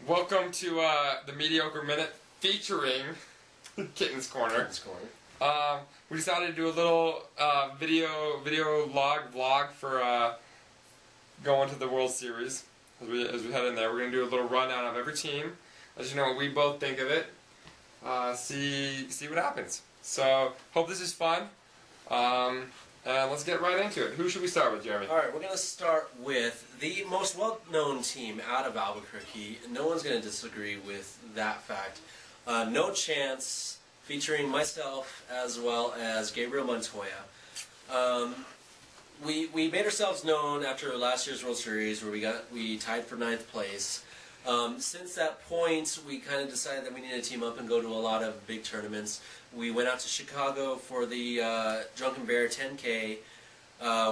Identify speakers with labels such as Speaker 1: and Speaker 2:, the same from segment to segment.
Speaker 1: Welcome to the Mediocre Minute featuring Kitten's Corner.
Speaker 2: Kitten's Corner.
Speaker 1: We decided to do a little video vlog for going to the World Series. As we head in there, we're going to do a little rundown of every team. As you know what we both think of it. See what happens. So, hope this is fun. And let's get right into it. Who should we start with, Jeremy?
Speaker 2: Alright, we're going to start with the most well-known team out of Albuquerque. No one's going to disagree with that fact. No Chance, featuring myself as well as Gabriel Montoya. We made ourselves known after last year's World Series where we tied for 9th place. Since that point, we kind of decided that we needed to team up and go to a lot of big tournaments. We went out to Chicago for the Drunken Bear 10K,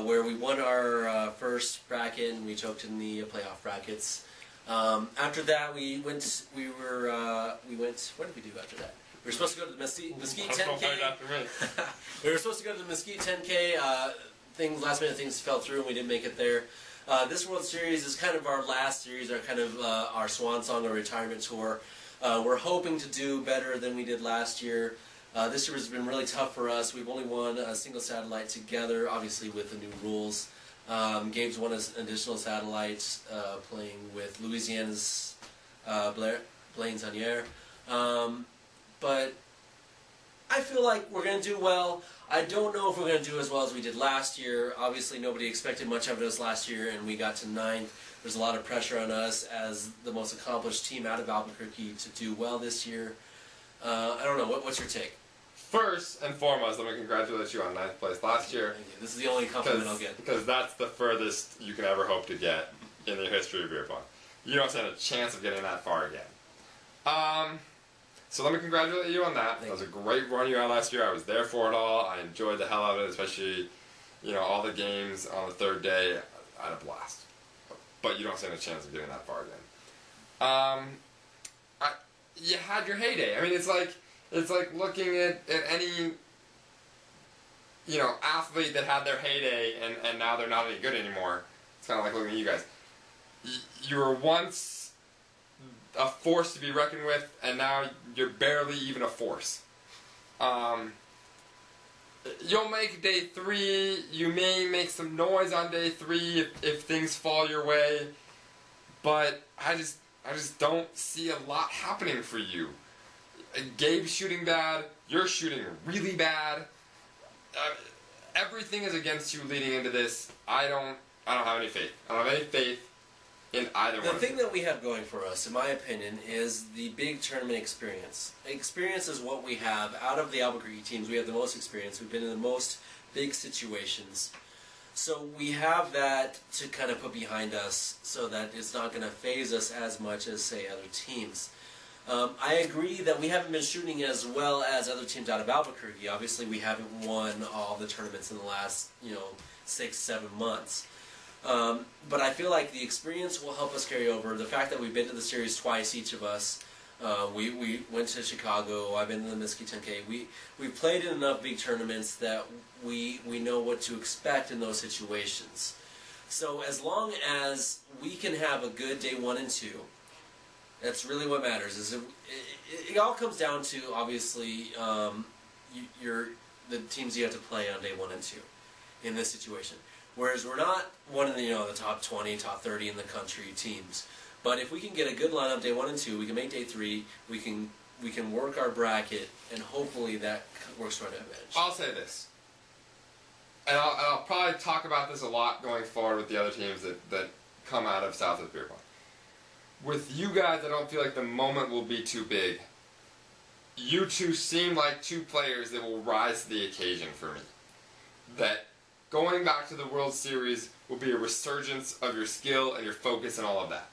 Speaker 2: where we won our first bracket and we choked in the playoff brackets. After that, we went. What did we do after that? We were supposed to go to the Mesquite 10K. We were supposed to go to the Mesquite 10K. Last minute things fell through and we didn't make it there. This World Series is kind of our last series, our swan song, our retirement tour. We're hoping to do better than we did last year. This year has been really tough for us. We've only won a single satellite together, obviously with the new rules. Gabe's won an additional satellite playing with Louisiana's Blaine Zanier. But I feel like we're going to do well. I don't know if we're going to do as well as we did last year. Obviously, nobody expected much of us last year, and we got to 9th. There's a lot of pressure on us as the most accomplished team out of Albuquerque to do well this year. I don't know. What's your take?
Speaker 1: First and foremost, let me congratulate you on 9th place last year.
Speaker 2: Thank you. This is the only compliment I'll get.
Speaker 1: Because that's the furthest you can ever hope to get in the history of beer pong. You don't stand a chance of getting that far again. So let me congratulate you on that. That was a great run you had last year. I was there for it all. I enjoyed the hell out of it, especially, all the games on the third day. I had a blast. But you don't stand a chance of getting that far again. You had your heyday. I mean, it's like looking at any athlete that had their heyday and now they're not any good anymore. It's kind of like looking at you guys. You were once a force to be reckoned with, and now you're barely even a force. You'll make day 3. You may make some noise on day 3 if things fall your way, but I just don't see a lot happening for you. Gabe's shooting bad. You're shooting really bad. Everything is against you leading into this. I don't have any faith. I don't have any faith in either one.
Speaker 2: The thing that we have going for us, in my opinion, is the big tournament experience. Experience is what we have. Out of the Albuquerque teams, we have the most experience. We've been in the most big situations. So we have that to kind of put behind us so that it's not going to phase us as much as, say, other teams. I agree that we haven't been shooting as well as other teams out of Albuquerque. Obviously, we haven't won all the tournaments in the last, 6-7 months. But I feel like the experience will help us carry over. The fact that we've been to the series twice, each of us. We went to Chicago. I've been to the Mesquite 10K. We've played in enough big tournaments that we know what to expect in those situations. So as long as we can have a good day 1 and 2, that's really what matters. It all comes down to, obviously, the teams you have to play on day 1 and 2 in this situation. Whereas we're not one of the top 20, top 30 in the country teams. But if we can get a good lineup day 1 and 2, we can make day 3. We can work our bracket, and hopefully that works to our advantage.
Speaker 1: I'll say this, and I'll probably talk about this a lot going forward with the other teams that come out of Southwest Beer Pong. With you guys, I don't feel like the moment will be too big. You two seem like 2 players that will rise to the occasion for me. That going back to the World Series will be a resurgence of your skill and your focus and all of that.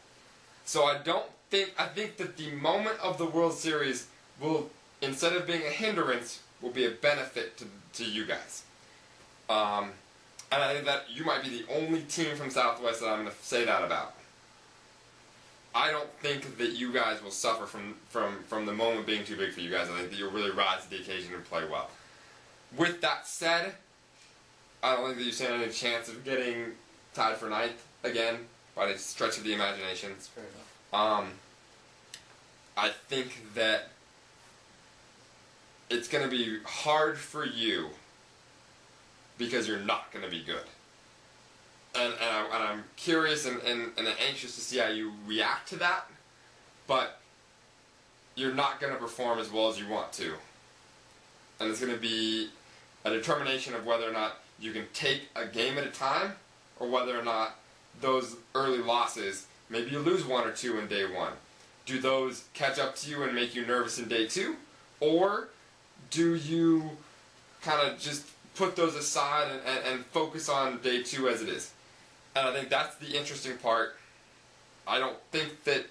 Speaker 1: So I think that the moment of the World Series will, instead of being a hindrance, will be a benefit to you guys. And I think that you might be the only team from Southwest that I'm going to say that about. I don't think that you guys will suffer from the moment being too big for you guys. I think that you'll really rise to the occasion and play well. With that said, I don't think that you stand any chance of getting tied for 9th again by the stretch of the imagination.
Speaker 2: That's fair enough.
Speaker 1: I think that it's going to be hard for you because you're not going to be good. And I'm curious and anxious to see how you react to that, but you're not going to perform as well as you want to. And it's going to be a determination of whether or not you can take a game at a time, or whether or not those early losses, maybe you lose 1 or 2 in day 1. Do those catch up to you and make you nervous in day 2? Or do you kind of just put those aside and focus on day 2 as it is? And I think that's the interesting part. I don't think that,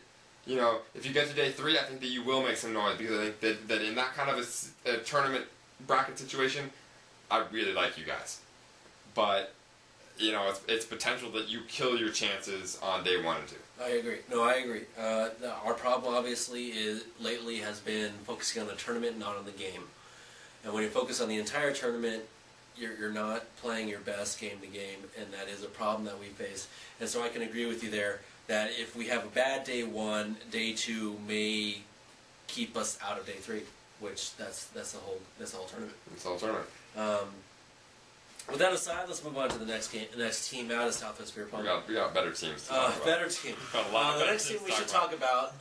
Speaker 1: if you get to day 3, I think that you will make some noise, because I think that in that kind of a tournament bracket situation, I really like you guys. But, it's potential that you kill your chances on day 1 and 2.
Speaker 2: I agree. No, I agree. Our problem, obviously, lately has been focusing on the tournament, not on the game. And when you focus on the entire tournament, you're not playing your best game to game, and that is a problem that we face. And so I can agree with you there that if we have a bad day 1, day 2 may keep us out of day 3, which that's the whole tournament.
Speaker 1: It's the whole tournament.
Speaker 2: With that aside, let's move on to the next team out of Southwest Beer Pong.
Speaker 1: We got better teams to talk about.
Speaker 2: Better team. The next team we should talk about,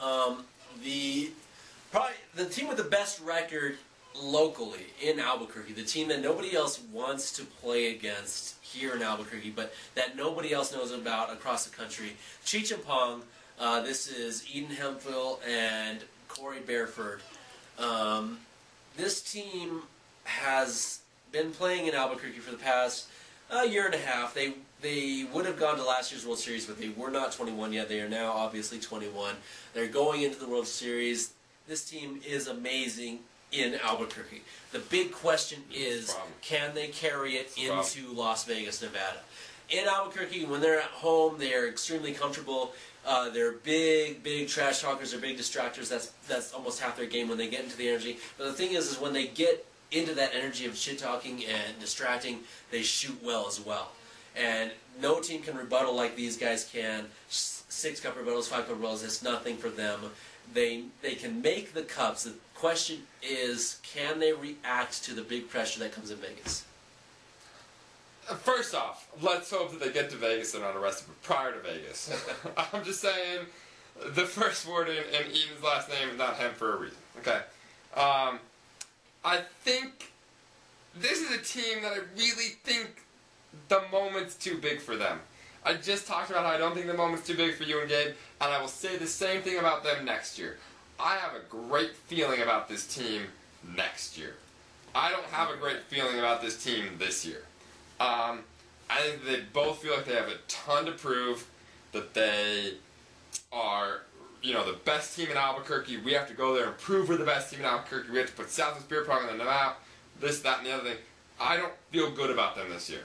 Speaker 2: the team with the best record locally in Albuquerque, the team that nobody else wants to play against here in Albuquerque, but that nobody else knows about across the country. Cheech and Pong. This is Eden Hemphill and Corey Bareford. This team has been playing in Albuquerque for the past year and a half. They would have gone to last year's World Series, but they were not 21 yet. They are now obviously 21. They're going into the World Series. This team is amazing in Albuquerque. The big question is, can they carry it into Las Vegas, Nevada? In Albuquerque, when they're at home, they are extremely comfortable. They're big trash talkers. They're big distractors. That's almost half their game when they get into the energy. But the thing is when they get into that energy of shit-talking and distracting, they shoot well as well. And no team can rebuttal like these guys can. 6-cup rebuttals, 5-cup rebuttals, it's nothing for them. They can make the cups. The question is, can they react to the big pressure that comes in Vegas?
Speaker 1: First off, let's hope that they get to Vegas and not arrested prior to Vegas. I'm just saying, the first word in Eden's last name is not him for a reason. Okay. I think this is a team that I really think the moment's too big for them. I just talked about how I don't think the moment's too big for you and Gabe, and I will say the same thing about them next year. I have a great feeling about this team next year. I don't have a great feeling about this team this year. I think they both feel like they have a ton to prove, that they are, the best team in Albuquerque. We have to go there and prove we're the best team in Albuquerque. We have to put Southwest Beer Pong on the map, this, that, and the other thing. I don't feel good about them this year.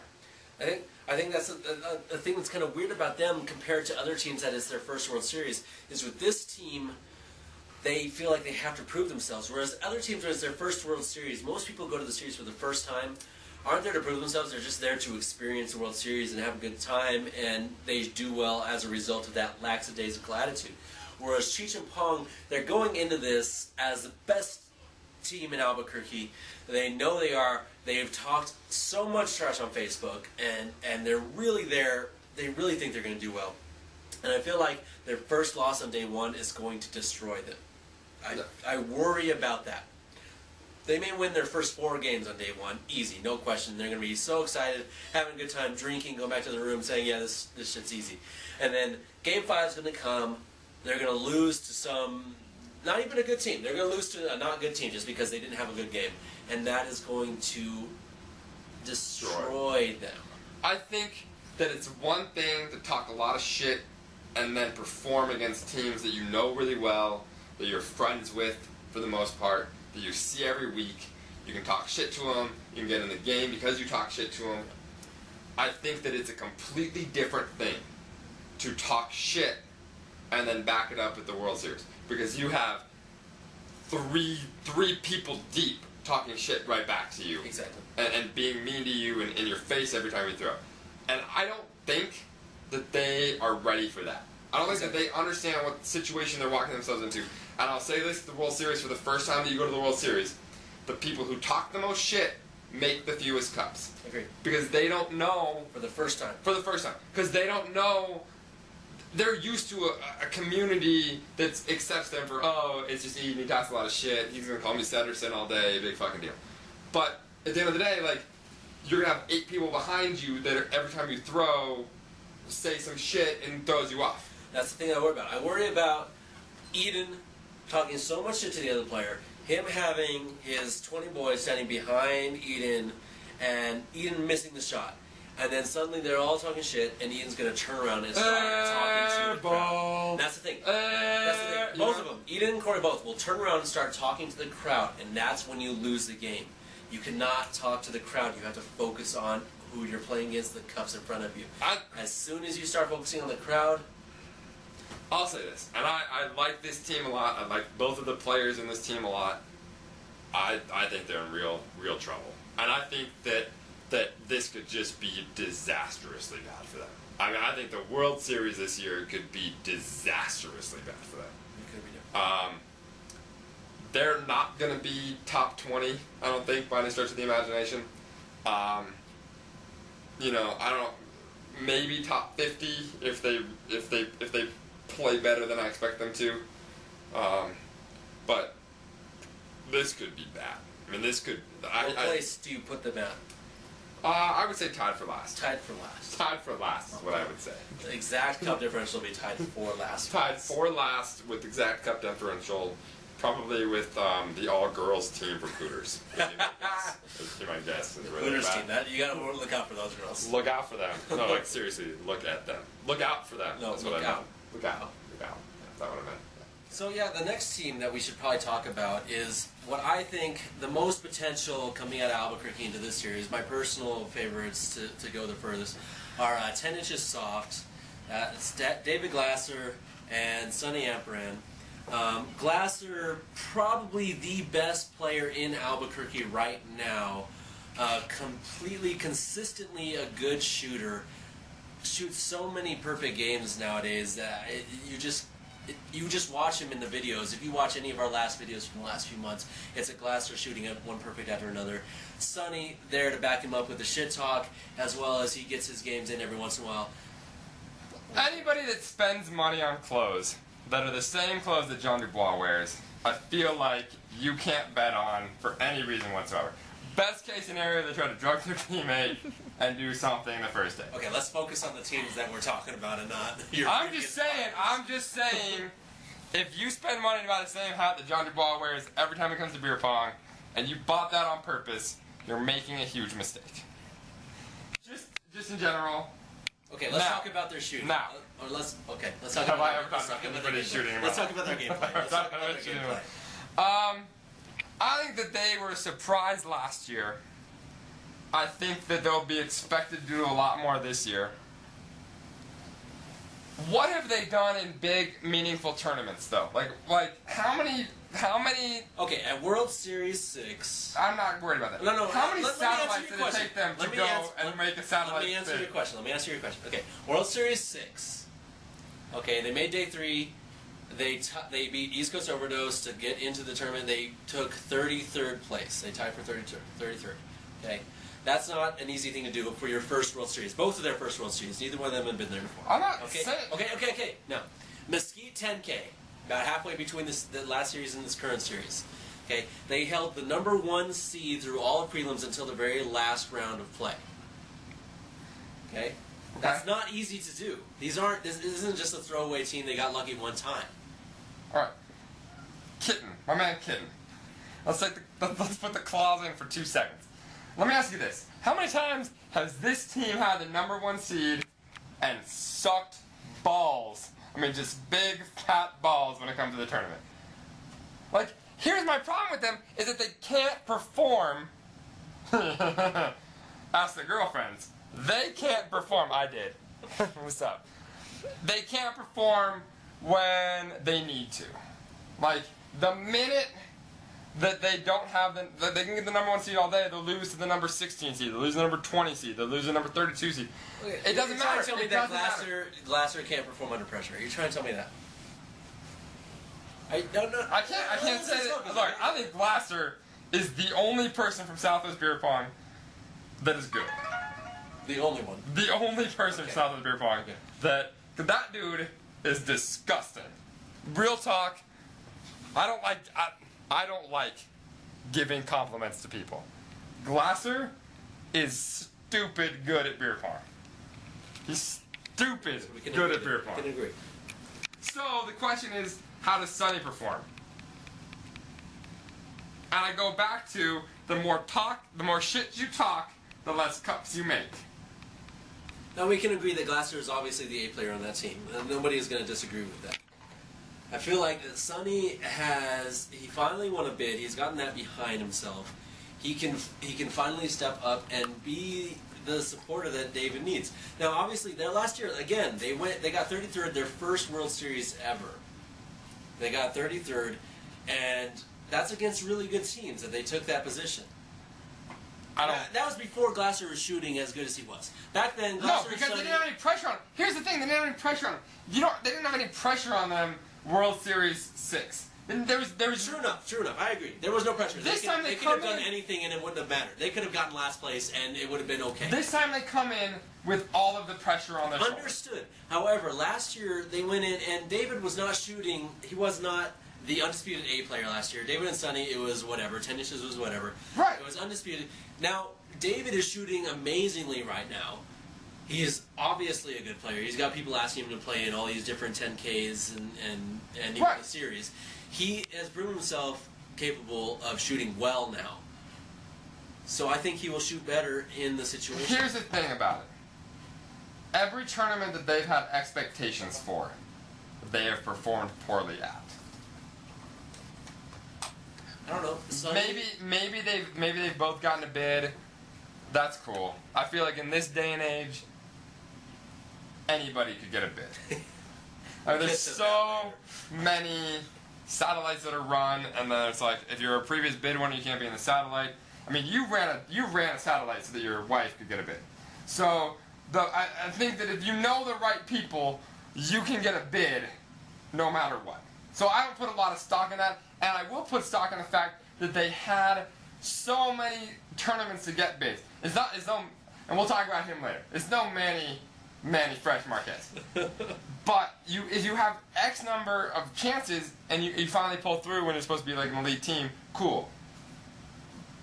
Speaker 2: I think that's a thing that's kind of weird about them compared to other teams that is their first World Series, is with this team, they feel like they have to prove themselves. Whereas other teams, when it's their first World Series, most people go to the series for the first time, aren't there to prove themselves. They're just there to experience the World Series and have a good time, and they do well as a result of that lackadaisical attitude. Whereas Cheech and Pong, they're going into this as the best team in Albuquerque. They know they are. They've talked so much trash on Facebook, and they're really there. They really think they're going to do well. And I feel like their first loss on day 1 is going to destroy them. I worry about that. They may win their first 4 games on day 1, easy, no question. They're going to be so excited, having a good time, drinking, going back to the room, saying, yeah, this shit's easy. And then game 5 is going to come. They're going to lose to some, not even a good team. They're going to lose to a not good team just because they didn't have a good game. And that is going to destroy them.
Speaker 1: I think that it's one thing to talk a lot of shit and then perform against teams that you know really well, that you're friends with for the most part, that you see every week. You can talk shit to them. You can get in the game because you talk shit to them. I think that it's a completely different thing to talk shit and then back it up at the World Series, because you have three people deep talking shit right back to you.
Speaker 2: Exactly.
Speaker 1: And being mean to you and in your face every time you throw. And I don't think that they are ready for that. I don't think that they understand what situation they're walking themselves into. And I'll say this: the World Series, for the first time that you go to the World Series, the people who talk the most shit make the fewest cups.
Speaker 2: Agreed.
Speaker 1: Because they don't know.
Speaker 2: For the first time.
Speaker 1: For the first time. Because they don't know. They're used to a community that accepts them for, oh, it's just Eden, he talks a lot of shit, he's going to call me Sederson all day, big fucking deal. But at the end of the day, like, you're going to have 8 people behind you that are, every time you throw, say some shit and throws you off.
Speaker 2: That's the thing I worry about. I worry about Eden talking so much shit to the other player, him having his 20 boys standing behind Eden, and Eden missing the shot. And then suddenly they're all talking shit, and Eden's going to turn around and start talking to the crowd. That's the thing. That's the thing. Both of them, Eden and Corey both, will turn around and start talking to the crowd, and that's when you lose the game. You cannot talk to the crowd. You have to focus on who you're playing against, the cups in front of you. As soon as you start focusing on the crowd...
Speaker 1: I'll say this, and I like this team a lot. I like both of the players in this team a lot. I think they're in real trouble. And I think that this could just be disastrously bad for them. I mean, I think the World Series this year could be disastrously bad for them.
Speaker 2: It could be
Speaker 1: They're not going to be top 20, I don't think, by any stretch of the imagination. You know, I don't know, maybe top 50 if they play better than I expect them to. But this could be bad. I mean, this could...
Speaker 2: What place do you put them at?
Speaker 1: I would say tied for last.
Speaker 2: Tied for last.
Speaker 1: Tied for last is what I would say.
Speaker 2: The exact cup differential will be tied for last.
Speaker 1: Tied for last with exact cup differential, probably with the all-girls team from Hooters. That's my guess.
Speaker 2: The Hooters team. That you gotta look out for those girls.
Speaker 1: Look out for them. No, like seriously, look at them. Look out for them.
Speaker 2: No,
Speaker 1: that's
Speaker 2: look
Speaker 1: what I
Speaker 2: out.
Speaker 1: meant. Look out. Look out. That's not what I meant.
Speaker 2: So yeah, the next team that we should probably talk about is what I think the most potential coming out of Albuquerque into this series. My personal favorites to go the furthest are 10 Inches Soft, it's David Glasser and Sonny Amperan. Glasser, probably the best player in Albuquerque right now. Completely, consistently a good shooter. Shoots so many perfect games nowadays that you just watch him in the videos. If you watch any of our last videos from the last few months, it's a Glasser shooting at one perfect after another. Sonny there to back him up with the shit talk, as well as he gets his games in every once in a while.
Speaker 1: Anybody that spends money on clothes that are the same clothes that John Dubois wears, I feel like you can't bet on for any reason whatsoever. Best case scenario, they try to drug their teammate and do something the first day.
Speaker 2: Okay, let's focus on the teams that we're talking about and not your
Speaker 1: I'm just saying, if you spend money to buy the same hat that John Dubois wears every time it comes to beer pong, and you bought that on purpose, you're making a huge mistake. Just in general.
Speaker 2: Okay, let's talk about their shooting.
Speaker 1: Now.
Speaker 2: Let's talk
Speaker 1: Have
Speaker 2: about
Speaker 1: I ever talked about anybody shooting?
Speaker 2: Let's talk about their gameplay. Let's talk about their gameplay.
Speaker 1: I think that they were surprised last year. I think that they'll be expected to do a lot more this year. What have they done in big, meaningful tournaments, though? Like how many?
Speaker 2: Okay, at World Series 6.
Speaker 1: I'm not worried about that.
Speaker 2: No.
Speaker 1: How many satellites did it take them to go and make a satellite?
Speaker 2: Let me answer your question. Okay, World Series 6. Okay, they made day 3. They beat East Coast Overdose to get into the tournament. They took 33rd place. They tied for 33rd. Okay, that's not an easy thing to do for your first World Series. Both of their first World Series. Neither one of them have been there before.
Speaker 1: I'm not
Speaker 2: saying. Okay. Now, Mesquite 10K, about halfway between the last series and this current series. Okay, they held the #1 seed through all the prelims until the very last round of play. Okay. That's not easy to do. This isn't just a throwaway team. They got lucky one time.
Speaker 1: All right, Kitten, my man Kitten. Let's put the claws in for 2 seconds. Let me ask you this: how many times has this team had the #1 seed and sucked balls? I mean, just big fat balls when it comes to the tournament. Like, here's my problem with them: is that they can't perform. Ask the girlfriends. They can't perform. I did. What's up? They can't perform when they need to. Like, the minute that they don't have that they can get the number 1 seed all day. They'll lose to the number 16 seed. They'll lose the number 20 seed. They'll lose the number 32 seed.
Speaker 2: Okay,
Speaker 1: It doesn't matter.
Speaker 2: You're trying to tell me
Speaker 1: It
Speaker 2: that
Speaker 1: doesn't matter.
Speaker 2: Glasser can't perform under pressure. You're trying to tell me that? I don't know.
Speaker 1: I can't say that. Look, I think Glasser is the only person from Southwest Beer Pong that is good.
Speaker 2: The only one.
Speaker 1: The only person from Southwest Beer Pong that dude is disgusting. Real talk. I don't like giving compliments to people. Glasser is stupid good at beer pong. He's stupid good at beer pong.
Speaker 2: We can agree.
Speaker 1: So the question is, how does Sonny perform? And I go back to the more shit you talk, the less cups you make.
Speaker 2: Now we can agree that Glasser is obviously the A player on that team. Nobody is going to disagree with that. I feel like that Sonny he finally won a bid. He's gotten that behind himself. He can finally step up and be the supporter that David needs. Now, obviously, their last year again they got 33rd, their first World Series ever. They got 33rd, and that's against really good teams that they took that position. That was before Glasser was shooting as good as he was. Back then, Glasser
Speaker 1: no, because they didn't have any pressure on him. Here's the thing: they didn't have any pressure on him. They didn't have any pressure on them. World Series 6. There was
Speaker 2: True enough. I agree. There was no pressure.
Speaker 1: This time
Speaker 2: they could have done anything and it wouldn't have mattered. They could have gotten last place and it would have been okay.
Speaker 1: This time they come in with all of the pressure on their shoulders.
Speaker 2: Understood. However, last year they went in and David was not shooting. He was not the undisputed A player last year. David and Sonny, it was whatever. 10 inches was whatever.
Speaker 1: Right.
Speaker 2: It was undisputed. Now, David is shooting amazingly right now. He is obviously a good player. He's got people asking him to play in all these different 10Ks and even the series. He has proven himself capable of shooting well now. So I think he will shoot better in the situation.
Speaker 1: Here's the thing about it. Every tournament that they've had expectations for, they have performed poorly at.
Speaker 2: I don't know.
Speaker 1: Maybe they've both gotten a bid. That's cool. I feel like in this day and age, anybody could get a bid. There's so many satellites that are run, and then it's like if you're a previous bid winner, you can't be in the satellite. I mean, you ran a satellite so that your wife could get a bid. So I think that if you know the right people, you can get a bid no matter what. So I don't put a lot of stock in that, and I will put stock in the fact that they had so many tournaments to get bids. It's no, and we'll talk about him later. It's no Manny Fresh Marquez. But if you have X number of chances and you finally pull through when you're supposed to be like an elite team, cool.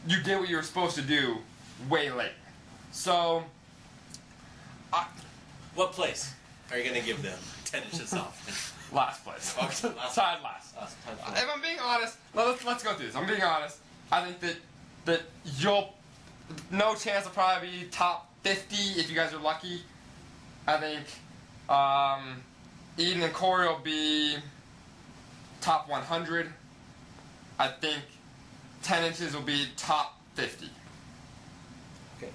Speaker 1: You did what you were supposed to do way late. So,
Speaker 2: what place are you going to give them 10 inches off?
Speaker 1: Last place.
Speaker 2: Okay,
Speaker 1: Tied last. If I'm being honest, let's go through this. I'm being honest. I think that you'll no chance will probably be top 50 if you guys are lucky. I think Eden and Corey will be top 100. I think 10 inches will be top 50.
Speaker 2: Okay.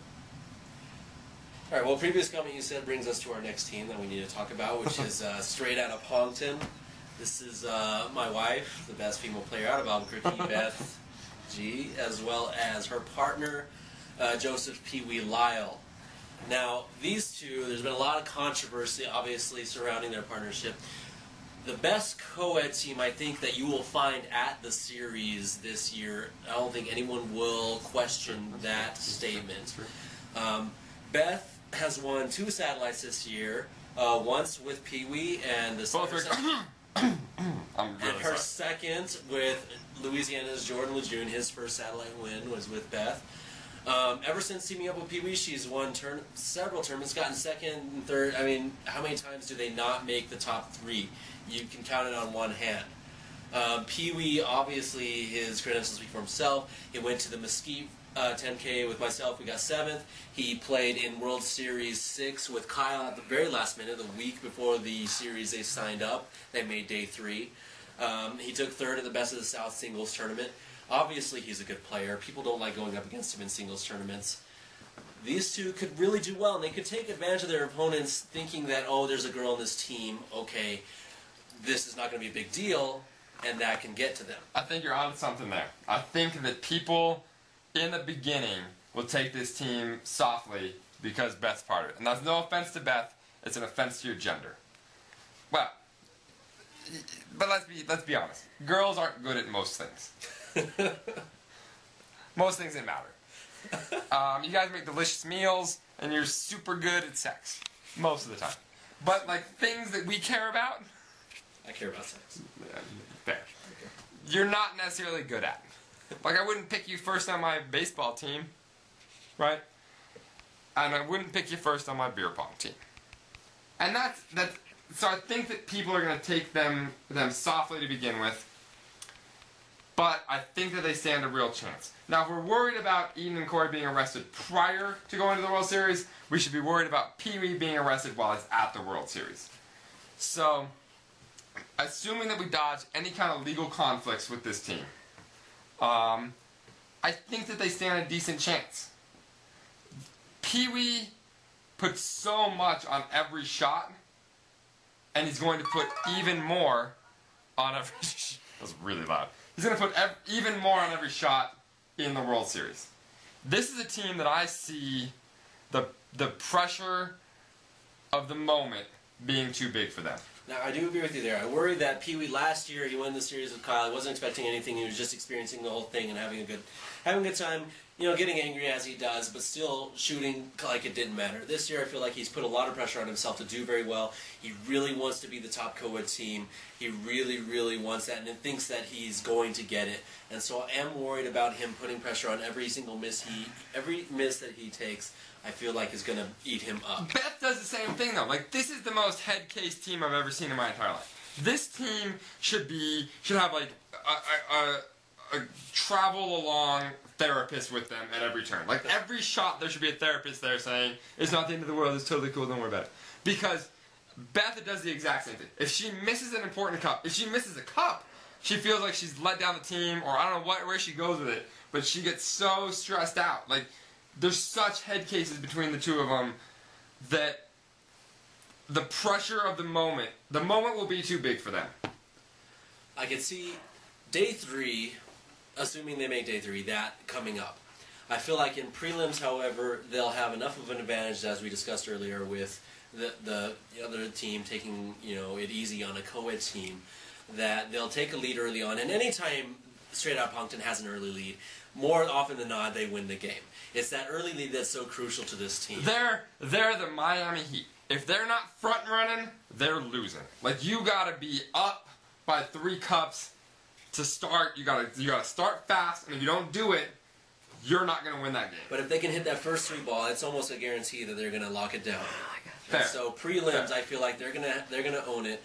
Speaker 2: All right, well, previous comment you said brings us to our next team that we need to talk about, which is straight out of Pongton. This is my wife, the best female player out of Albuquerque, Beth G., as well as her partner, Joseph Pee Wee Lyle. Now, these two, there's been a lot of controversy, obviously, surrounding their partnership. The best co-ed team, I think, that you will find at the series this year, I don't think anyone will question that statement. Beth has won 2 satellites this year, once with Pee Wee and the her second with Louisiana's Jordan Lejeune. His first satellite win was with Beth. Ever since teaming up with Pee Wee, she's won several tournaments, gotten second and third. I mean, how many times do they not make the top 3? You can count it on one hand. Pee Wee, obviously, his credentials speak for himself. He went to the Mesquite 10K with myself. We got 7th. He played in World Series 6 with Kyle at the very last minute, the week before the series they signed up. They made day 3. He took 3rd at the Best of the South singles tournament. Obviously, he's a good player. People don't like going up against him in singles tournaments. These two could really do well, and they could take advantage of their opponents thinking that, oh, there's a girl on this team. Okay, this is not going to be a big deal. and that can get to them.
Speaker 1: I think you're onto something there. I think that people in the beginning will take this team softly because Beth's part of it. And that's no offense to Beth, it's an offense to your gender. Well, but let's be honest. Girls aren't good at most things. Most things that matter. You guys make delicious meals, and you're super good at sex. Most of the time. But, like, things that we care about...
Speaker 2: I care about sex.
Speaker 1: Fair. Okay. You're not necessarily good at. Like, I wouldn't pick you first on my baseball team, right? And I wouldn't pick you first on my beer pong team. And that's so I think that people are going to take them softly to begin with, but I think that they stand a real chance. Now, if we're worried about Eden and Corey being arrested prior to going to the World Series, we should be worried about Pee-wee being arrested while he's at the World Series. So, assuming that we dodge any kind of legal conflicts with this team, I think that they stand a decent chance. Pee-wee puts so much on every shot, and he's going to put even more on every... That was really loud. He's going to put even more on every shot in the World Series. This is a team that I see the pressure of the moment being too big for them.
Speaker 2: Now, I do agree with you there. I worry that Pee-wee last year, he won the series with Kyle. He wasn't expecting anything. He was just experiencing the whole thing and having a good time, you know, getting angry as he does, but still shooting like it didn't matter. This year, I feel like he's put a lot of pressure on himself to do very well. He really wants to be the top co-ed team. He really, really wants that, and he thinks that he's going to get it. And so I am worried about him putting pressure on every single miss that he takes. I feel like is going to eat him up.
Speaker 1: Beth does the same thing, though. Like, this is the most head case team I've ever seen in my entire life. This team should have, like, a travel along therapist with them at every turn. Like, every shot there should be a therapist there saying, it's not the end of the world, it's totally cool, don't worry about it. Because Beth does the exact same thing. If she misses an important cup, if she misses a cup, she feels like she's let down the team, or I don't know where she goes with it, but she gets so stressed out. Like, there's such head cases between the two of them that the pressure of the moment will be too big for them.
Speaker 2: I can see day 3, assuming they make day 3, that coming up. I feel like in prelims, however, they'll have enough of an advantage, as we discussed earlier, with the other team taking, you know, it easy on a co-ed team, that they'll take a lead early on. And anytime Straight Out Punkton has an early lead, more often than not, they win the game. It's that early lead that's so crucial to this team.
Speaker 1: They're the Miami Heat. If they're not front running, they're losing. Like, you gotta be up by 3 cups to start. You gotta start fast, and if you don't do it, you're not gonna win that game.
Speaker 2: But if they can hit that first 3 ball, it's almost a guarantee that they're gonna lock it down.
Speaker 1: Fair.
Speaker 2: So prelims, Fair. I feel like they're gonna own it.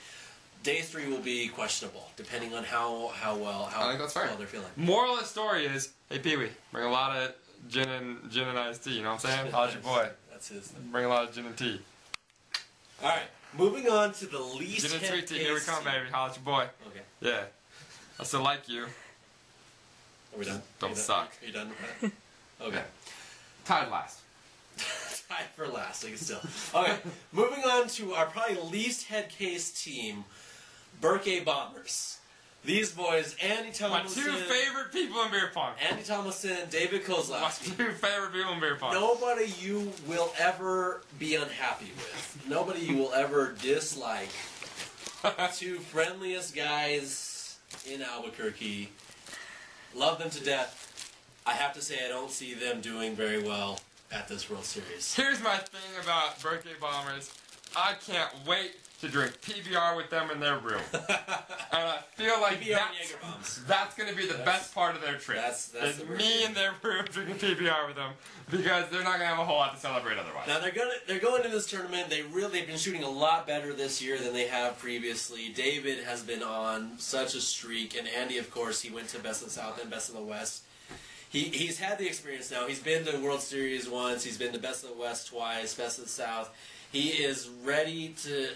Speaker 2: Day 3 will be questionable, depending on how well they're feeling.
Speaker 1: Moral of the story is, hey Pee-wee, bring a lot of gin and iced tea. You know what I'm saying? How's your boy?
Speaker 2: That's his thing.
Speaker 1: Bring a lot of gin and tea.
Speaker 2: All right, moving on to the least.
Speaker 1: Gin and sweet tea. Here we come, baby. How's your boy?
Speaker 2: Okay.
Speaker 1: Yeah. I still like you.
Speaker 2: Are we done?
Speaker 1: Don't suck.
Speaker 2: Are you done with that? Okay.
Speaker 1: Tied last.
Speaker 2: Tied for last, I can still. Okay, moving on to our probably least head case team, Berkey Bombers. These boys, Andy Thomason.
Speaker 1: My 2 favorite people in beer pong.
Speaker 2: Andy Thomason, David Kozlowski.
Speaker 1: My 2 favorite people in beer pong.
Speaker 2: Nobody you will ever be unhappy with. Nobody you will ever dislike. 2 friendliest guys in Albuquerque. Love them to death. I have to say I don't see them doing very well at this World Series.
Speaker 1: Here's my thing about Berkey Bombers. I can't wait to drink PBR with them in their room. And I feel like that's going to be the best part of their trip.
Speaker 2: That's
Speaker 1: me in their room drinking PBR with them, because they're not going to have a whole lot to celebrate otherwise.
Speaker 2: Now they're going to this tournament. They've been shooting a lot better this year than they have previously. David has been on such a streak, and Andy, of course, he went to Best of the South and Best of the West. He's had the experience now. He's been to World Series once. He's been to Best of the West twice, Best of the South. He is ready to...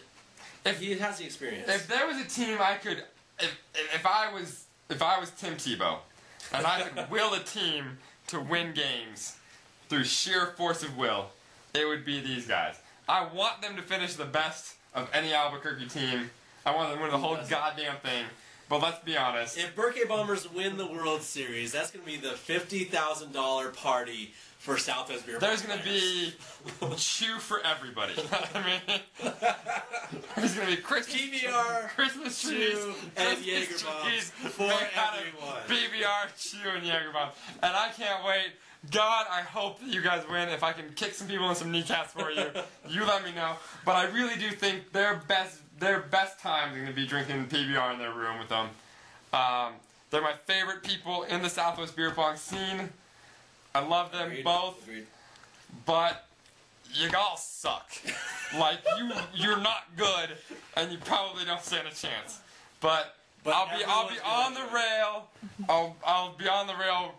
Speaker 2: he has the experience.
Speaker 1: If there was a team I could... If I was Tim Tebow, and I could will a team to win games through sheer force of will, it would be these guys. I want them to finish the best of any Albuquerque team. I want them to win the whole goddamn thing. but let's be honest.
Speaker 2: If Berkey Bombers win the World Series, that's going to be the $50,000 party for Southwest Beer.
Speaker 1: There's going to be chew for everybody. I mean, there's going to be
Speaker 2: PBR,
Speaker 1: Christmas trees,
Speaker 2: and Jaeger bombs for everyone.
Speaker 1: PBR, chew, and Jaeger bombs. And I can't wait. God, I hope that you guys win. If I can kick some people in some kneecaps for you, you let me know. But I really do think their best time is going to be drinking PBR in their room with them. They're my favorite people in the Southwest beer pong scene. I love them both.
Speaker 2: Agreed.
Speaker 1: But you all suck. Like you're not good, and you probably don't stand a chance. But I'll be on the rail. I'll be on the rail,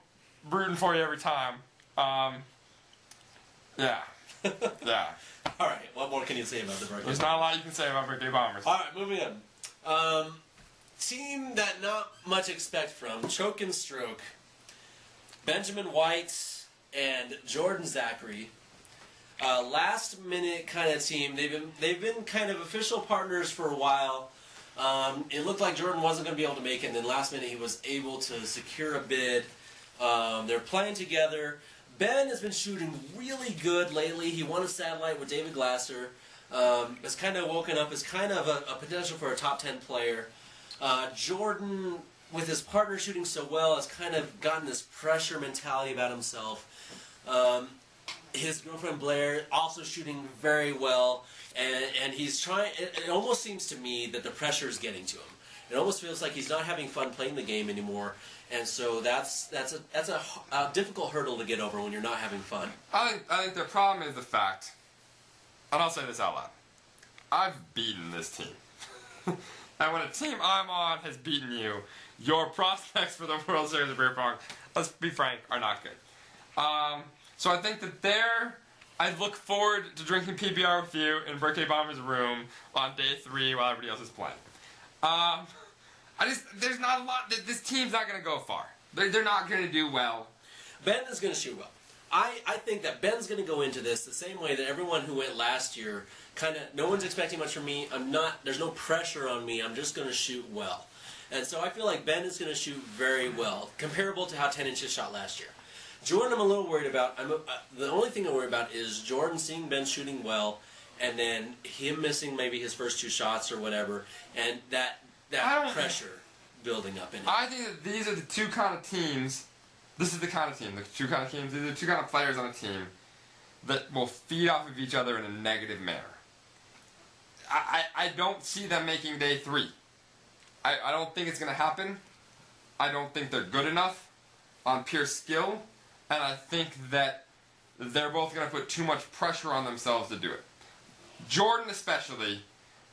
Speaker 1: rooting for you every time. Yeah. Yeah.
Speaker 2: All right. What more can you say about the Berkey?
Speaker 1: There's not a lot you can say about Berkey Bombers.
Speaker 2: All right, moving on. Team that not much expect from, Choke and Stroke. Benjamin White and Jordan Zachary. Last minute kind of team. They've been kind of official partners for a while. It looked like Jordan wasn't going to be able to make it, and then last minute he was able to secure a bid. They're playing together. Ben has been shooting really good lately. He won a satellite with David Glasser. Has kind of woken up as kind of a potential for a top 10 player. Jordan, with his partner shooting so well, has kind of gotten this pressure mentality about himself. His girlfriend Blair also shooting very well, and he's trying. It almost seems to me that the pressure is getting to him. It almost feels like he's not having fun playing the game anymore, and so that's a difficult hurdle to get over when you're not having fun.
Speaker 1: I think the problem is the fact, and I'll say this out loud, I've beaten this team. And when a team I'm on has beaten you, your prospects for the World Series of Beer Pong, let's be frank, are not good. So I think that I look forward to drinking PBR with you in Berkey Bombers' room on day 3 while everybody else is playing. There's not a lot. This team's not going to go far. They're not going to do well.
Speaker 2: Ben is going to shoot well. I think that Ben's going to go into this the same way that everyone who went last year, kind of, no one's expecting much from me. There's no pressure on me. I'm just going to shoot well. And so I feel like Ben is going to shoot very well, comparable to how 10 inches shot last year. Jordan, I'm a little worried about. The only thing I'm worried about is Jordan seeing Ben shooting well, and then him missing maybe his first 2 shots or whatever, and that pressure building up in it.
Speaker 1: I think that these are the two kind of teams. This is the kind of team. The two kind of teams. These are the two kind of players on a team that will feed off of each other in a negative manner. I don't see them making day 3. I don't think it's going to happen. I don't think they're good enough on pure skill. And I think that they're both going to put too much pressure on themselves to do it. Jordan especially,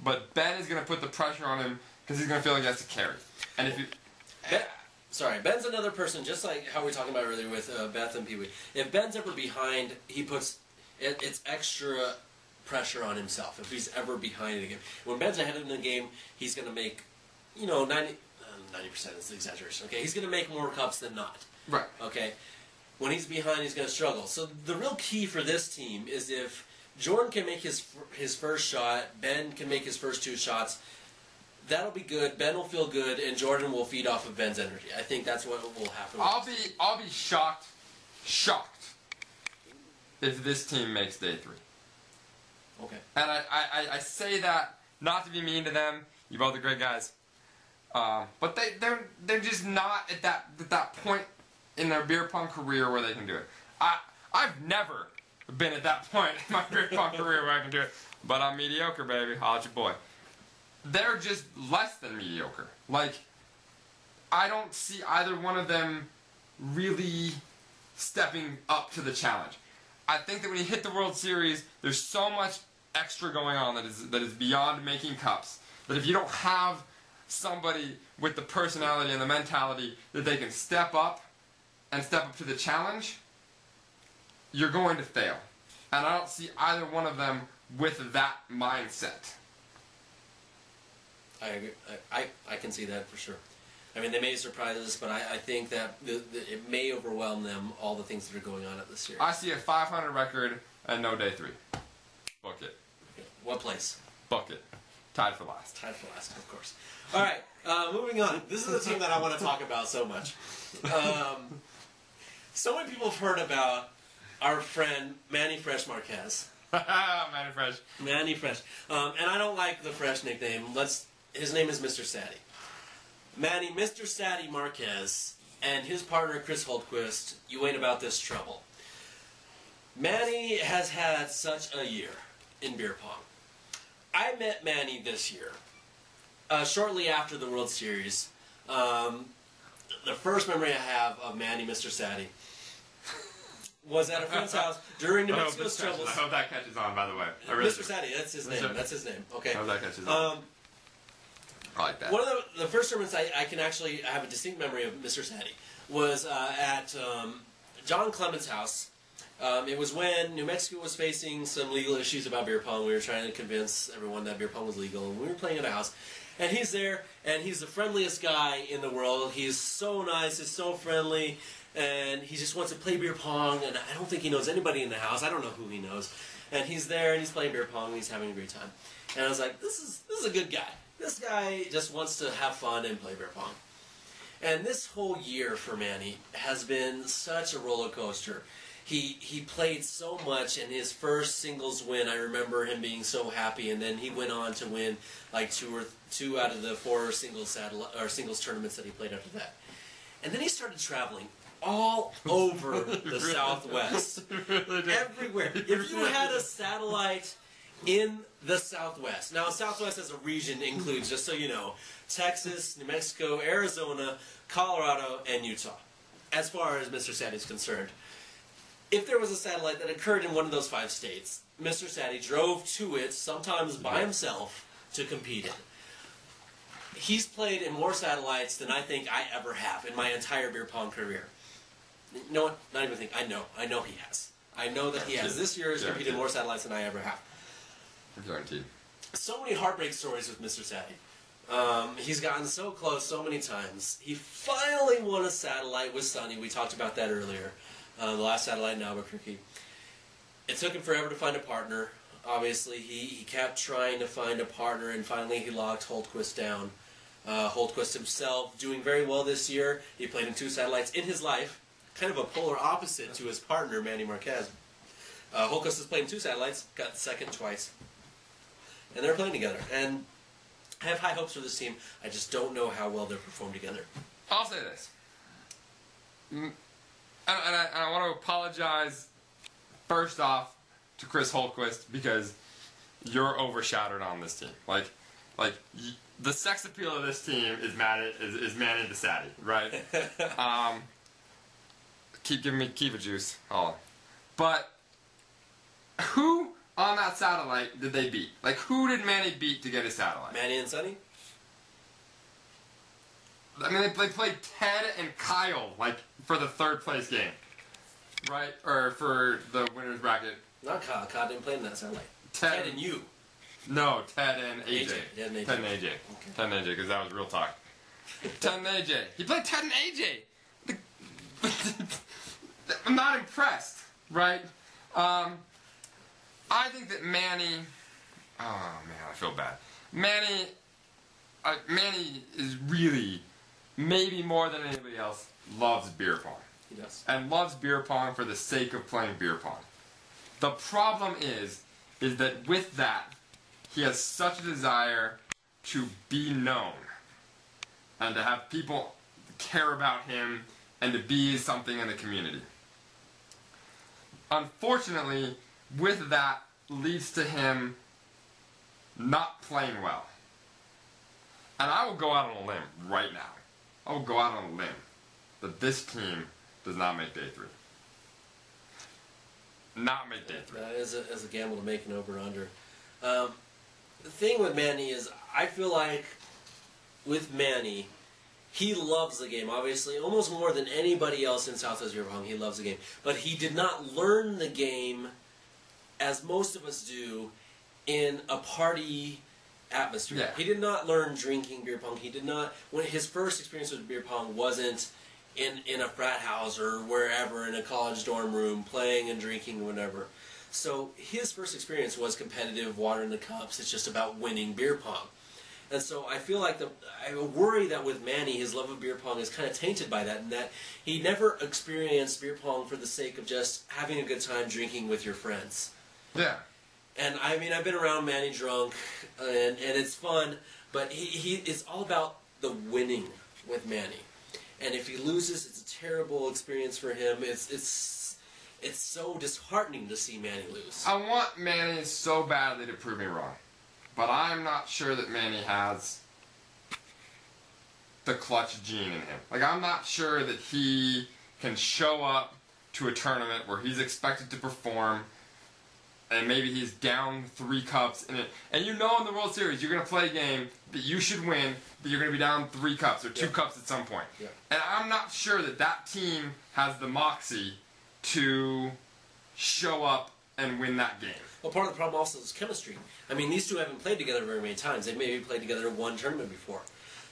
Speaker 1: but Ben is going to put the pressure on him because he's going to feel like he has to carry. And if you...
Speaker 2: Ben's another person, just like how we were talking about earlier with Beth and Pee-wee. If Ben's ever behind, he puts... It's extra pressure on himself if he's ever behind in a game. When Ben's ahead in the game, he's going to make, 90% is the exaggeration, okay? He's going to make more cups than not.
Speaker 1: Right.
Speaker 2: Okay? When he's behind, he's going to struggle. So the real key for this team is if Jordan can make his first shot, Ben can make his first 2 shots, that'll be good. Ben will feel good, and Jordan will feed off of Ben's energy. I think that's what will happen.
Speaker 1: I'll be shocked if this team makes day 3.
Speaker 2: Okay.
Speaker 1: And I say that not to be mean to them. You both are great guys. But they're just not at that point in their beer pong career where they can do it. I've never been at that point in my beer pong career where I can do it. But I'm mediocre, baby. Holla at your boy. They're just less than mediocre. Like, I don't see either one of them really stepping up to the challenge. I think that when you hit the World Series, there's so much extra going on that is beyond making cups. That if you don't have somebody with the personality and the mentality that they can step up to the challenge, you're going to fail. And I don't see either one of them with that mindset.
Speaker 2: I agree. I can see that for sure. I mean, they may surprise us, but I think that it may overwhelm them, all the things that are going on at this year.
Speaker 1: I see a 500 record and no day 3. Book it.
Speaker 2: Okay. What place?
Speaker 1: Book it. Tied for last.
Speaker 2: Tied for last, of course. All right, moving on. This is the team that I want to talk about so much. So many people have heard about our friend Manny Fresh Marquez.
Speaker 1: Manny Fresh.
Speaker 2: Manny Fresh. And I don't like the Fresh nickname. His name is Mr. Saddy. Manny, Mr. Saddy Marquez, and his partner Chris Holtquist, you ain't about this trouble. Manny has had such a year in beer pong. I met Manny this year, shortly after the World Series. The first memory I have of Manny, Mr. Saddy, was at a friend's house during New Mexico's troubles.
Speaker 1: I hope that catches on, by the way.
Speaker 2: Mr. Saddy, that's his name. That's his name. Okay.
Speaker 1: I hope that catches on. I like that.
Speaker 2: One of the first tournaments I can actually have a distinct memory of Mr. Saddy was at John Clement's house. It was when New Mexico was facing some legal issues about beer pong. We were trying to convince everyone that beer pong was legal, and we were playing at a house. And he's there, and he's the friendliest guy in the world. He's so nice, he's so friendly, and he just wants to play beer pong, and I don't think he knows anybody in the house. I don't know who he knows. And he's there, and he's playing beer pong, and he's having a great time. And I was like, this is a good guy. This guy just wants to have fun and play beer pong. And this whole year for Manny has been such a roller coaster. He played so much, and his first singles win, I remember him being so happy, and then he went on to win like two out of the 4 singles tournaments that he played after that. And then he started traveling all over the Southwest. Everywhere. If you had a satellite in the Southwest. Now, Southwest as a region includes, just so you know, Texas, New Mexico, Arizona, Colorado, and Utah, as far as Mr. Saddy is concerned. If there was a satellite that occurred in one of those 5 states, Mr. Saddy drove to it, sometimes by himself, to compete in. He's played in more satellites than I think I ever have in my entire beer pong career. You know what? Not even think. I know he has. I know that he has. This year he's competed in more satellites than I ever have.
Speaker 1: Guaranteed.
Speaker 2: So many heartbreak stories with Mr. Saddy. He's gotten so close so many times. He finally won a satellite with Sonny. We talked about that earlier. The last satellite in Albuquerque. It took him forever to find a partner. Obviously, he kept trying to find a partner, and finally he locked Holtquist down. Holtquist himself doing very well this year. He played in 2 satellites in his life, kind of a polar opposite to his partner, Manny Marquez. Holtquist has played in 2 satellites, got second twice. And they're playing together. And I have high hopes for this team. I just don't know how well they'll perform together.
Speaker 1: I'll say this. And I want to apologize, first off, to Chris Holtquist, because you're overshadowed on this team. Like the sex appeal of this team is Manny the Saddy, right? Keep a juice. Hold on. But who on that satellite did they beat? Like, who did Manny beat to get his satellite?
Speaker 2: Manny and Sonny?
Speaker 1: I mean, they played Ted and Kyle, like, for the 3rd place game. Right? Or for the winner's bracket.
Speaker 2: Not Kyle. Kyle didn't play in that satellite.
Speaker 1: Ted
Speaker 2: and you.
Speaker 1: No, Ted and AJ.
Speaker 2: Ted and AJ.
Speaker 1: Ted and AJ. Okay. Ted and AJ, because that was real talk. Ted and AJ. He played Ted and AJ. I'm not impressed, right? I think that Manny... Oh, man, I feel bad. Manny is really, maybe more than anybody else, loves beer pong.
Speaker 2: He does. And
Speaker 1: loves beer pong for the sake of playing beer pong. The problem is that with that, he has such a desire to be known and to have people care about him and to be something in the community. Unfortunately, with that leads to him not playing well. And I will go out on a limb right now. I will go out on a limb that this team does not make day 3. Not make day 3.
Speaker 2: That is a gamble to make an over-under. The thing with Manny is, I feel like with Manny, he loves the game, obviously, almost more than anybody else in Southwest Beer Pong. He loves the game. But he did not learn the game, as most of us do, in a party atmosphere.
Speaker 1: Yeah.
Speaker 2: He did not learn drinking beer pong. He did not, when his first experience with beer pong wasn't in a frat house or wherever in a college dorm room playing and drinking or whatever. So his first experience was competitive, water in the cups. It's just about winning beer pong. And so I feel like I worry that with Manny, his love of beer pong is kind of tainted by that, and that he never experienced beer pong for the sake of just having a good time drinking with your friends.
Speaker 1: Yeah.
Speaker 2: And I mean, I've been around Manny drunk, and it's fun, but it's all about the winning with Manny. And if he loses, it's a terrible experience for him. It's so disheartening to see Manny lose.
Speaker 1: I want Manny so badly to prove me wrong. But I'm not sure that Manny has the clutch gene in him. Like, I'm not sure that he can show up to a tournament where he's expected to perform, and maybe he's down 3 cups in it. And you know in the World Series, you're going to play a game that you should win, but you're going to be down 3 cups or 2 cups at some point.
Speaker 2: Yeah.
Speaker 1: And I'm not sure that that team has the moxie to show up and win that game.
Speaker 2: Well, part of the problem also is chemistry. I mean, these two haven't played together very many times. They've maybe played together in one tournament before.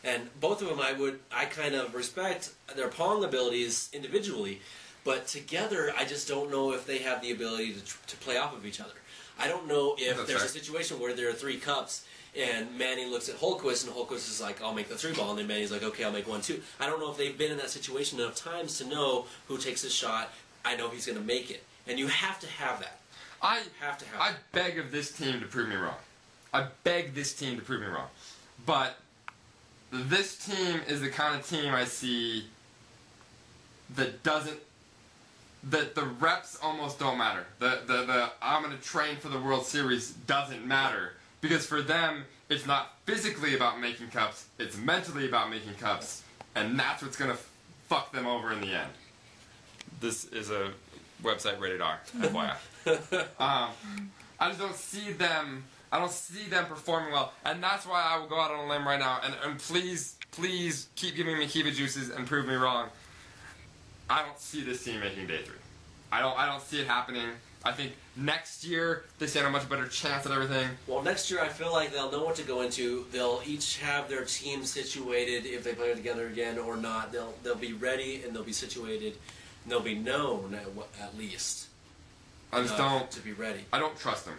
Speaker 2: And both of them, I kind of respect their Pong abilities individually, but together, I just don't know if they have the ability to play off of each other. I don't know if there's a situation where there are 3 cups, and Manny looks at Holquist, and Holquist is like, I'll make the 3 ball, and then Manny's like, okay, I'll make 1, 2. I don't know if they've been in that situation enough times to know who takes a shot. I know he's going to make it. And you have to have that.
Speaker 1: I beg of this team to prove me wrong. I beg this team to prove me wrong. But this team is the kind of team I see that the reps almost don't matter. The I'm going to train for the World Series doesn't matter. Because for them, it's not physically about making cups, it's mentally about making cups. And that's what's going to fuck them over in the end. This is a website rated R, FYI. I just don't see them. I don't see them performing well, and that's why I will go out on a limb right now. And please keep giving me Kiva juices and prove me wrong. I don't see this team making day 3. I don't see it happening. I think next year they stand a much better chance at everything.
Speaker 2: Well, next year I feel like they'll know what to go into. They'll each have their team situated if they play together again or not. They'll be ready and they'll be situated. And they'll be known at least.
Speaker 1: I just don't
Speaker 2: to be ready.
Speaker 1: I don't trust them.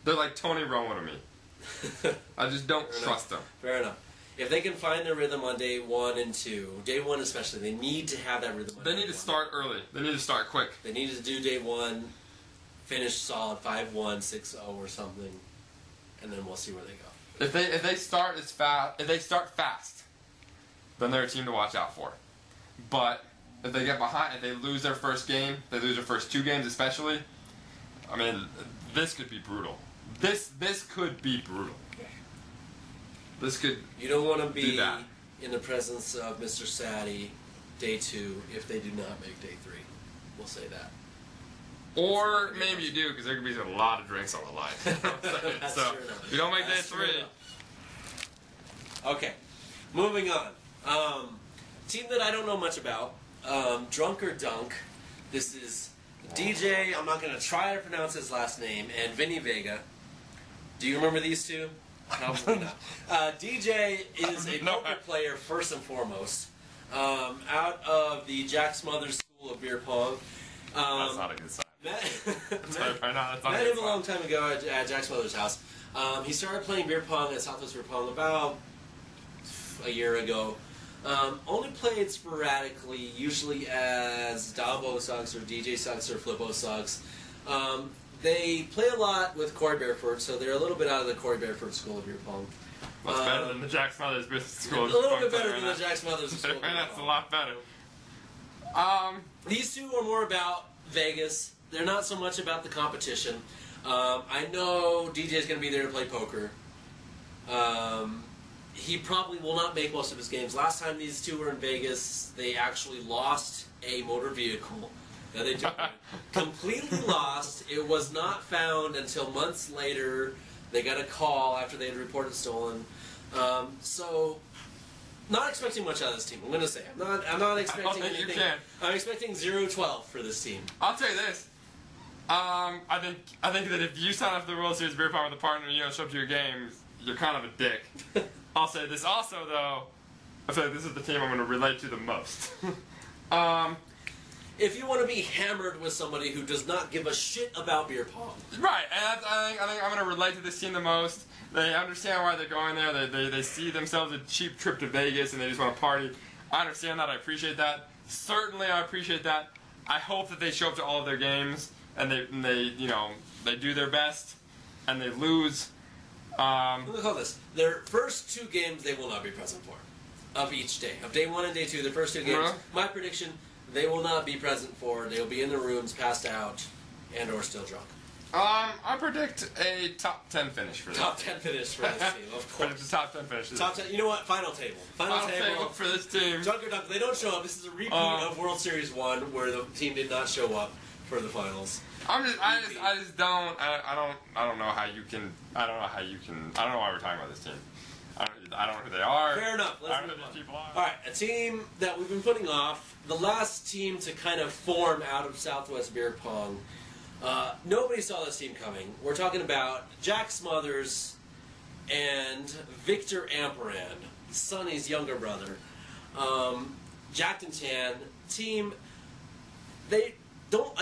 Speaker 1: They're like Tony Romo to me. I just don't trust them.
Speaker 2: Fair enough. If they can find their rhythm on day 1 and 2, day 1 especially, they need to have that rhythm.
Speaker 1: They need to start early. They need to start quick.
Speaker 2: They need to do day 1, finish solid 5-1, 6-0 or something, and then we'll see where they go.
Speaker 1: If they start fast, then they're a team to watch out for. But if they get behind, if they lose their first game, they lose their first 2 games especially. I mean, this could be brutal. This could be brutal. This could.
Speaker 2: You don't want to be in the presence of Mr. Sadie day 2 if they do not make day 3. We'll say that.
Speaker 1: Or maybe you do, because there could be a lot of drinks on the line.
Speaker 2: That's
Speaker 1: so
Speaker 2: true enough.
Speaker 1: you don't make day 3.
Speaker 2: Okay, moving on. Team that I don't know much about. Drunk or Dunk. This is DJ, I'm not going to try to pronounce his last name, and Vinny Vega. Do you remember these two? Probably not. DJ is a poker player first and foremost, out of the Jack Smothers School of Beer Pong.
Speaker 1: That's not a good sign.
Speaker 2: Met
Speaker 1: him
Speaker 2: a long time ago at Jack Smothers' house. He started playing beer pong at Southwest Beer Pong about a year ago. Only played sporadically, usually as Dabo Suggs or DJ Suggs or Flippo Suggs. They play a lot with Corey Bareford, so they're a little bit out of the Corey Bareford School of Beer Pong.
Speaker 1: Much better than the Jack Smothers School of
Speaker 2: Beer Pong. A little bit better than the Jack Smothers School of Beer Pong.
Speaker 1: That's a lot better.
Speaker 2: These two are more about Vegas. They're not so much about the competition. I know DJ's going to be there to play poker. He probably will not make most of his games. Last time these two were in Vegas, they actually lost a motor vehicle. Now they completely lost. It was not found until months later. They got a call after they had reported stolen. So, not expecting much out of this team. I'm going to say I'm not expecting anything. I'm expecting 0-12 for this team.
Speaker 1: I'll tell you this. I think that if you sign up for the World Series Beer Pong with a partner and you don't show up to your games, you're kind of a dick. I'll say this also, though. I feel like this is the team I'm going to relate to the most.
Speaker 2: if you want to be hammered with somebody who does not give a shit about beer pong.
Speaker 1: Right, and I think I'm going to relate to this team the most. They understand why they're going there. They see themselves a cheap trip to Vegas, and they just want to party. I understand that. I appreciate that. Certainly, I appreciate that. I hope that they show up to all of their games, and they do their best, and they lose.
Speaker 2: Let me call this. Their first 2 games they will not be present for. Of each day. Of day 1 and day 2, the first 2 games.
Speaker 1: Really?
Speaker 2: My prediction, they will not be present for. They will be in their rooms, passed out, and or still drunk.
Speaker 1: I predict a top 10 finish for this
Speaker 2: Top
Speaker 1: team.
Speaker 2: 10 finish for this team, of course.
Speaker 1: It's a top 10 finish.
Speaker 2: Top 10. You know what? Final table.
Speaker 1: Final table for this team.
Speaker 2: Drunk or dunk. They don't show up. This is a repeat of World Series 1 where the team did not show up for the finals.
Speaker 1: I don't know how you can. I don't know why we're talking about this team. I don't know who they are.
Speaker 2: Fair enough. Let's
Speaker 1: I don't know
Speaker 2: move
Speaker 1: who
Speaker 2: on.
Speaker 1: these people are.
Speaker 2: All right, a team that we've been putting off. The last team to kind of form out of Southwest Beer Pong. Nobody saw this team coming. We're talking about Jack Smothers and Victor Amperan, Sonny's younger brother. Jack and Tan team. I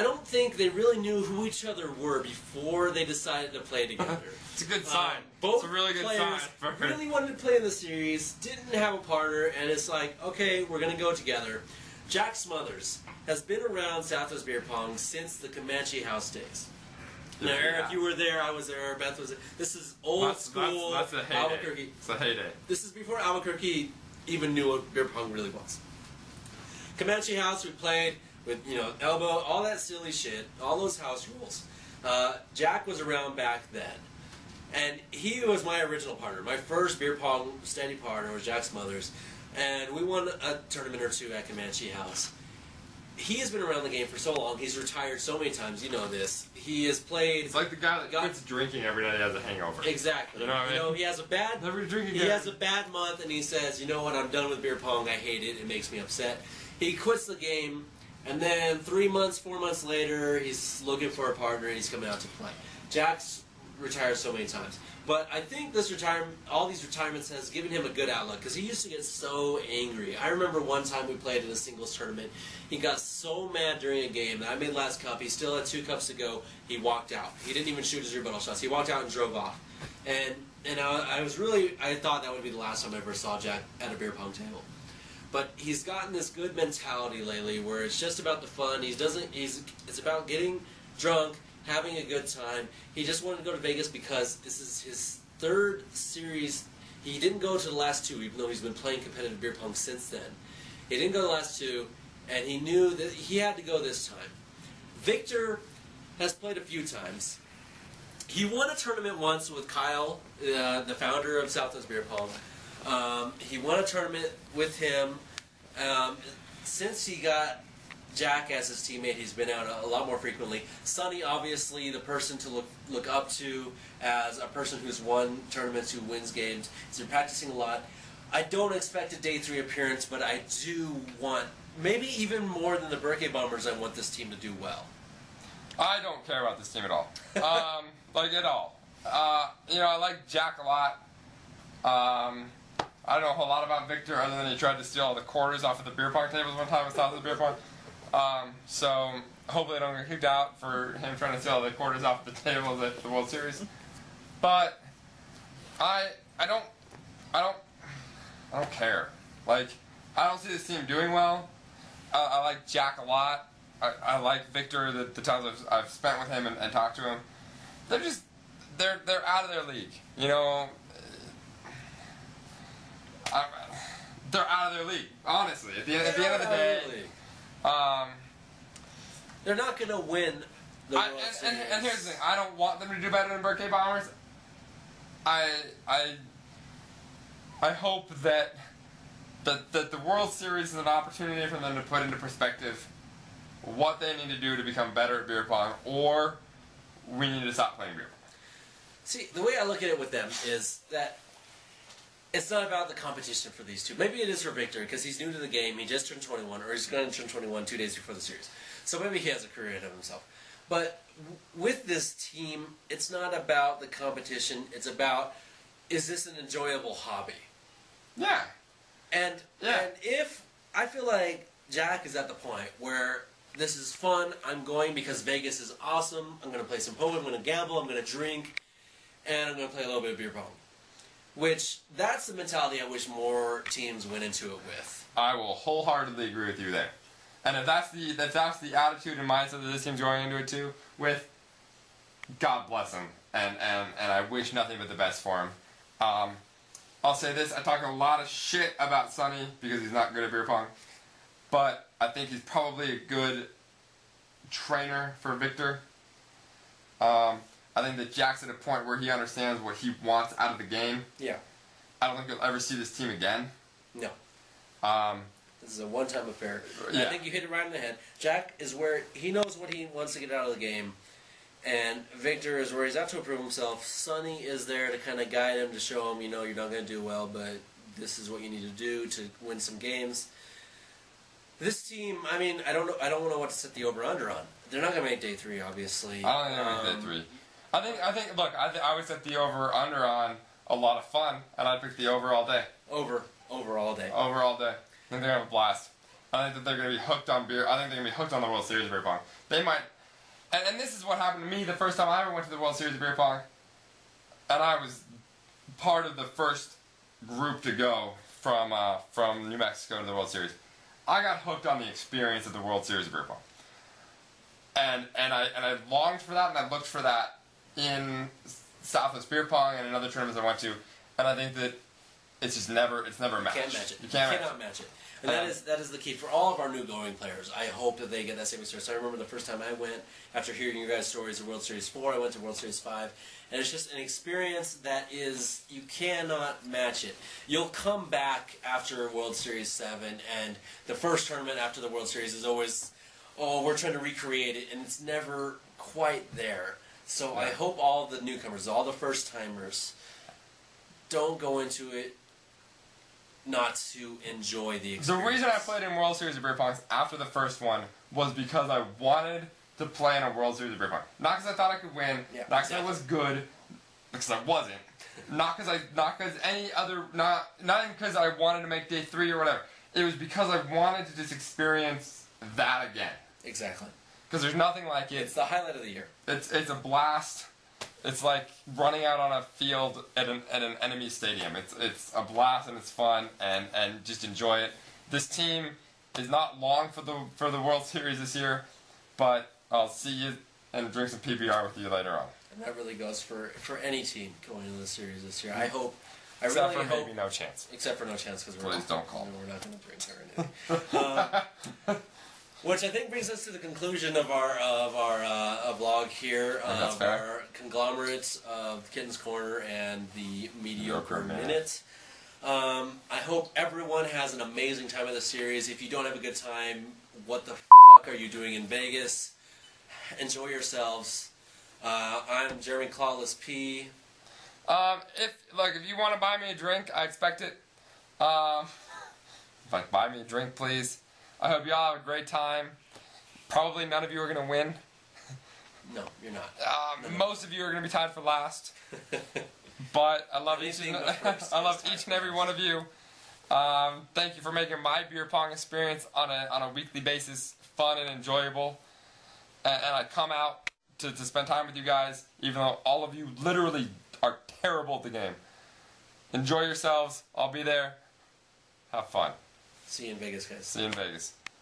Speaker 2: don't think they really knew who each other were before they decided to play together.
Speaker 1: It's a good sign.
Speaker 2: Both
Speaker 1: It's a really good
Speaker 2: players
Speaker 1: sign.
Speaker 2: really wanted to play in the series, didn't have a partner, and it's like, okay, we're going to go together. Jack Smothers has been around Southwest Beer Pong since the Comanche House days. Now, Eric, you were there, I was there, Beth was there. This is old school
Speaker 1: That's a heyday.
Speaker 2: Albuquerque.
Speaker 1: It's a heyday.
Speaker 2: This is before Albuquerque even knew what beer pong really was. Comanche House, we played with, elbow, all that silly shit, all those house rules. Jack was around back then. And he was my original partner. My first beer pong steady partner was Jack Smothers. And we won a tournament or 2 at Comanche House. He has been around the game for so long. He's retired so many times. You know this. He has played.
Speaker 1: It's like the guy that quits drinking every night he has a hangover.
Speaker 2: Exactly.
Speaker 1: You know what I mean?
Speaker 2: He has a bad.
Speaker 1: Never drink again.
Speaker 2: He has a bad month, and he says, "You know what? I'm done with beer pong. I hate it. It makes me upset." He quits the game, and then 3 months, 4 months later, he's looking for a partner, and he's coming out to play. Jack's retired so many times. But I think this all these retirements has given him a good outlook because he used to get so angry. I remember one time we played in a singles tournament. He got so mad during a game that I made last cup. He still had 2 cups to go. He walked out. He didn't even shoot his rebuttal shots. He walked out and drove off. And I thought that would be the last time I ever saw Jack at a beer pong table. But he's gotten this good mentality lately where it's just about the fun. It's about getting drunk, having a good time. He just wanted to go to Vegas because this is his 3rd series. He didn't go to the last 2, even though he's been playing competitive beer pong since then. He didn't go to the last 2, and he knew that he had to go this time. Victor has played a few times. He won a tournament once with Kyle, the founder of Southwest Beer Pong. He won a tournament with him. Since he got Jack as his teammate, he's been out a lot more frequently. Sonny, obviously, the person to look up to as a person who's won tournaments, who wins games. He's been practicing a lot. I don't expect a day 3 appearance, but I do want, maybe even more than the Berkey Bombers, I want this team to do well.
Speaker 1: I don't care about this team at all. At all. I like Jack a lot. I don't know a whole lot about Victor other than he tried to steal all the quarters off of the beer pong tables one time at South of the Beer Pong. So hopefully I don't get kicked out for him trying to steal the quarters off the tables at the World Series. But I don't care. I don't see this team doing well. I like Jack a lot. I like Victor the times I've spent with him and talked to him. They're out of their league. They're out of their league. Honestly, at the end of the day,
Speaker 2: they're not going to win the World Series.
Speaker 1: And here's the thing: I don't want them to do better than Berkey Bombers. I hope that the World Series is an opportunity for them to put into perspective what they need to do to become better at beer pong, or we need to stop playing beer pong.
Speaker 2: See, the way I look at it with them is that it's not about the competition for these two. Maybe it is for Victor, because he's new to the game. He just turned 21, or he's going to turn 21 2 days before the series. So maybe he has a career ahead of himself. But with this team, it's not about the competition. It's about, is this an enjoyable hobby?
Speaker 1: Yeah.
Speaker 2: And if I feel like Jack is at the point where this is fun. I'm going because Vegas is awesome. I'm going to play some poker. I'm going to gamble. I'm going to drink. And I'm going to play a little bit of beer pong. Which, that's the mentality I wish more teams went into it with.
Speaker 1: I will wholeheartedly agree with you there. And if that's the attitude and mindset that this team's going into it too, with, God bless him. And I wish nothing but the best for him. I'll say this, I talk a lot of shit about Sonny because he's not good at beer pong. But I think he's probably a good trainer for Victor. I think that Jack's at a point where he understands what he wants out of the game.
Speaker 2: Yeah.
Speaker 1: I don't think you'll ever see this team again.
Speaker 2: No. This is a one-time affair.
Speaker 1: Yeah.
Speaker 2: I think you hit it right in the head. Jack is where he knows what he wants to get out of the game. And Victor is where he's out to prove himself. Sonny is there to kind of guide him, to show him, you're not going to do well, but this is what you need to do to win some games. This team, I mean, I don't know what to set the over-under on. They're not going to make day 3, obviously.
Speaker 1: I don't think they're going to make day 3. I think. Look, I would set the over/under on a lot of fun, and I'd pick the over all day.
Speaker 2: Over all day.
Speaker 1: Over all day. I think they're going to have a blast. I think that they're going to be hooked on beer. I think they're going to be hooked on the World Series of beer pong. They might. And this is what happened to me the first time I ever went to the World Series of beer pong, and I was part of the first group to go from New Mexico to the World Series. I got hooked on the experience of the World Series of beer pong, and I longed for that, and I looked for that in Southwest Beer Pong and in other tournaments I went to, and I think that it's never matched.
Speaker 2: You can't match it.
Speaker 1: You
Speaker 2: cannot match it. And that is the key for all of our new going players. I hope that they get that same experience. I remember the first time I went, after hearing your guys' stories of World Series 4, I went to World Series 5, and it's just an experience that is, you cannot match it. You'll come back after World Series 7, and the first tournament after the World Series is always, oh, we're trying to recreate it, and it's never quite there. So I hope all the newcomers, all the first-timers, don't go into it not to enjoy the experience.
Speaker 1: The reason I played in World Series of Beer Pongs after the first one was because I wanted to play in a World Series of Beer Pong. Not because I thought I could win, not because I was good, because I wasn't. Not because any other, not even because I wanted to make day 3 or whatever. It was because I wanted to just experience that again.
Speaker 2: Exactly.
Speaker 1: Because there's nothing like it.
Speaker 2: It's the highlight of the year.
Speaker 1: It's a blast. It's like running out on a field at an enemy stadium. It's a blast and it's fun and just enjoy it. This team is not long for the World Series this year, but I'll see you and drink some PBR with you later on.
Speaker 2: And that really goes for any team going into the series this year. I hope.
Speaker 1: Except for maybe no chance.
Speaker 2: Except for no chance because
Speaker 1: please don't call.
Speaker 2: We're not going to drink or anything. Which I think brings us to the conclusion of our vlog here of our conglomerates of Kitten's Corner and the Mediocre Minute. I hope everyone has an amazing time of the series. If you don't have a good time, what the fuck are you doing in Vegas? Enjoy yourselves. I'm Jeremy Clawless P.
Speaker 1: If you want to buy me a drink, I expect it. Buy me a drink, please. I hope you all have a great time. Probably none of you are going to win.
Speaker 2: No, you're not.
Speaker 1: Most of you are going to be tied for last. But I love each and every one of you. Thank you for making my beer pong experience on a weekly basis fun and enjoyable. And I come out to spend time with you guys, even though all of you literally are terrible at the game. Enjoy yourselves. I'll be there. Have fun.
Speaker 2: See you in Vegas, guys.
Speaker 1: See you in Vegas.